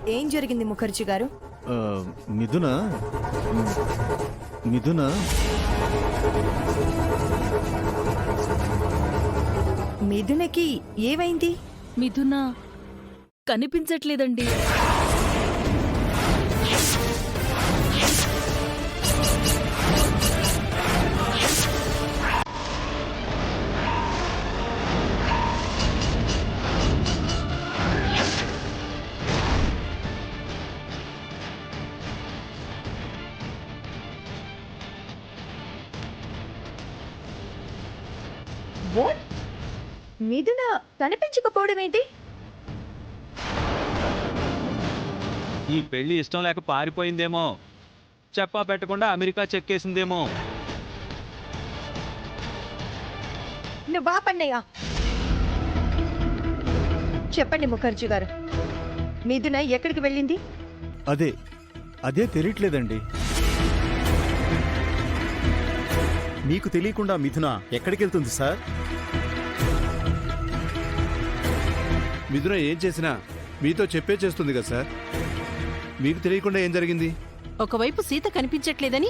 ఏం జరిగింది ముఖర్జీ గారు? ఆ, మిథున మిథున మిథునకి ఏమైంది? మిథున కనిపించట్లేదండి. మిథున కనిపించకపోవడం ఏంటి? ఈ పెళ్లి ఇష్టం లేక పారిపోయిందేమో, చెప్పా పెట్టకుండా అమెరికా చెక్కేసిందేమో. నువ్వు బాపన్నయ్య. చెప్పండి ముఖర్జీ గారు, మిథున ఎక్కడికి వెళ్ళింది? అదే తెలియట్లేదండి. మీకు తెలియకుండా మిథున ఎక్కడికి వెళ్తుంది సార్? మిథున ఏం చేసినా మీతో చెప్పే చేస్తుంది కదా సార్. మీకు తెలియకుండా ఏం జరిగింది? ఒకవైపు సీత కనిపించట్లేదని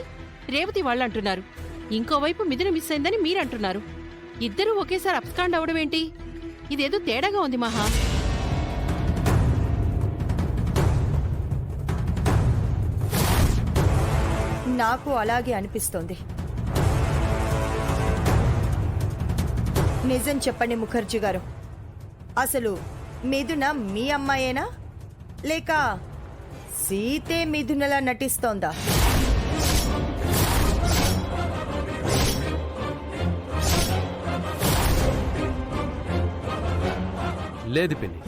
రేవతి వాళ్ళు అంటున్నారు, ఇంకోవైపు మిథున మిస్ అయిందని మీరంటున్నారు. ఇద్దరూ ఒకేసారి అప్స్కాండ్ అవడమేంటి? ఇదేదో తేడాగా ఉంది మహా. నాకు అలాగే అనిపిస్తోంది. నిజం చెప్పండి ముఖర్జీ గారు, అసలు మిథున మీ అమ్మాయేనా లేక సీతే మిథునలా నటిస్తోందా? లేదు పిన్ని,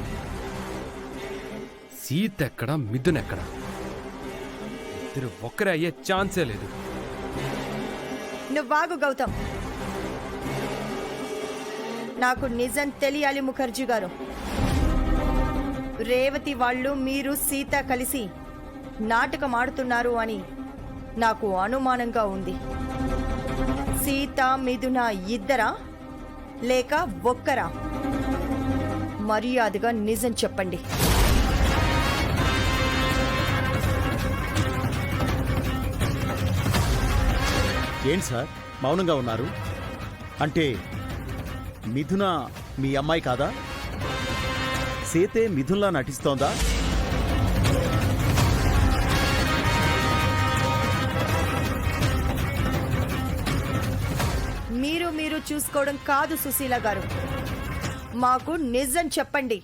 సీత ఎక్కడ మిథున్ ఎక్కడ, ఇద్దరు ఒక్కరే అయ్యే ఛాన్సే లేదు. నువ్వాగు గౌతమ్, నాకు నిజం తెలియాలి ముఖర్జీ గారు. రేవతి వాళ్ళు మీరు సీత కలిసి నాటకం ఆడుతున్నారు అని నాకు అనుమానంగా ఉంది. సీత మిథున ఇద్దరా లేక ఒక్కరా? మర్యాదగా నిజం చెప్పండి. ఏంటి సార్ మౌనంగా ఉన్నారు? అంటే మిథున మీ అమ్మాయి కాదా? సీతే మిథున్లా నటిస్తోందా? మీరు చూసుకోవడం కాదు సుశీల గారు, మాకు నిజం చెప్పండి.